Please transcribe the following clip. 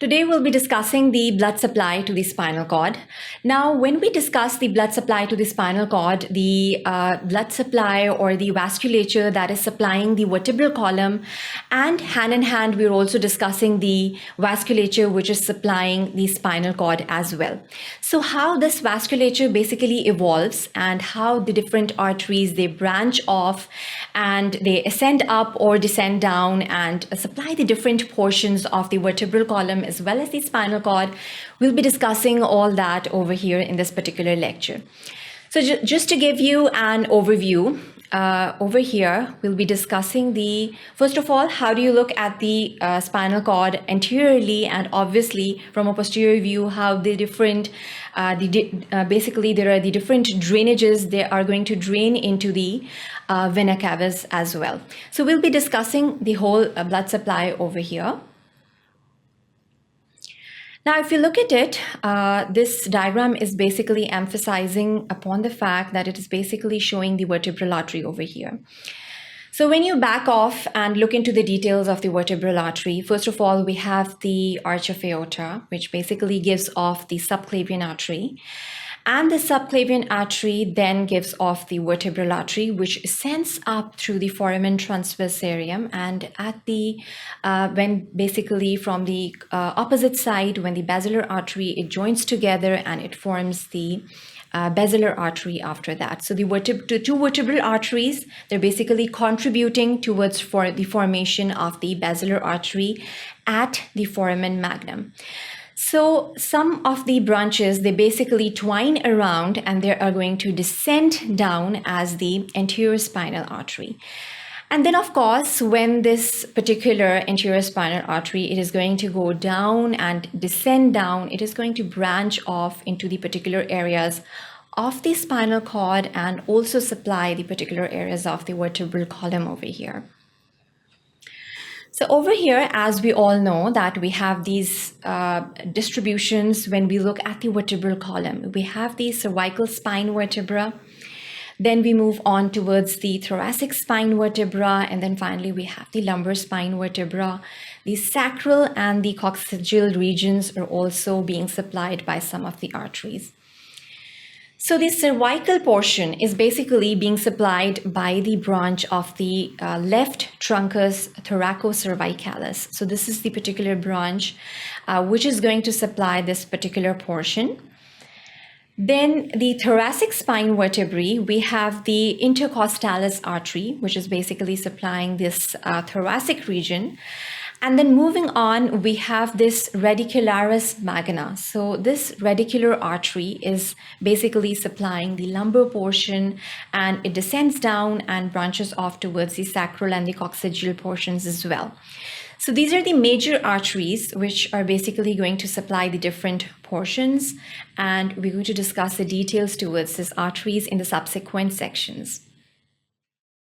Today we'll be discussing the blood supply to the spinal cord. Now, when we discuss the blood supply to the spinal cord, the blood supply or the vasculature that is supplying the vertebral column, and hand in hand, we're also discussing the vasculature which is supplying the spinal cord as well. So how this vasculature basically evolves and how the different arteries, they branch off and they ascend up or descend down and supply the different portions of the vertebral column as well as the spinal cord. We'll be discussing all that over here in this particular lecture. So just to give you an overview, over here, we'll be discussing first of all, how do you look at the spinal cord anteriorly, and obviously from a posterior view, how the different, basically there are the different drainages they are going to drain into the vena cavas as well. So we'll be discussing the whole blood supply over here. Now, if you look at it, this diagram is basically emphasizing upon the fact that it is basically showing the vertebral artery over here. So when you back off and look into the details of the vertebral artery, first of all, we have the arch of aorta, which basically gives off the subclavian artery. And the subclavian artery then gives off the vertebral artery, which ascends up through the foramen transversarium. And at when basically from the opposite side, when the basilar artery, it joins together and it forms the basilar artery after that. So the two vertebral arteries, they're basically contributing towards the formation of the basilar artery at the foramen magnum. So some of the branches, they basically twine around and they are going to descend down as the anterior spinal artery. And then of course, when this particular anterior spinal artery, it is going to go down and descend down, it is going to branch off into the particular areas of the spinal cord and also supply the particular areas of the vertebral column over here. So over here, as we all know that we have these distributions when we look at the vertebral column. We have the cervical spine vertebra, then we move on towards the thoracic spine vertebra, and then finally we have the lumbar spine vertebra. The sacral and the coccygeal regions are also being supplied by some of the arteries. So the cervical portion is basically being supplied by the branch of the left truncus thoracocervicalis. So this is the particular branch which is going to supply this particular portion. Then the thoracic spine vertebrae, we have the intercostalis artery, which is basically supplying this thoracic region. And then moving on, we have this radicularis magna. So this radicular artery is basically supplying the lumbar portion, and it descends down and branches off towards the sacral and the coccygeal portions as well. So these are the major arteries which are basically going to supply the different portions, and we're going to discuss the details towards these arteries in the subsequent sections.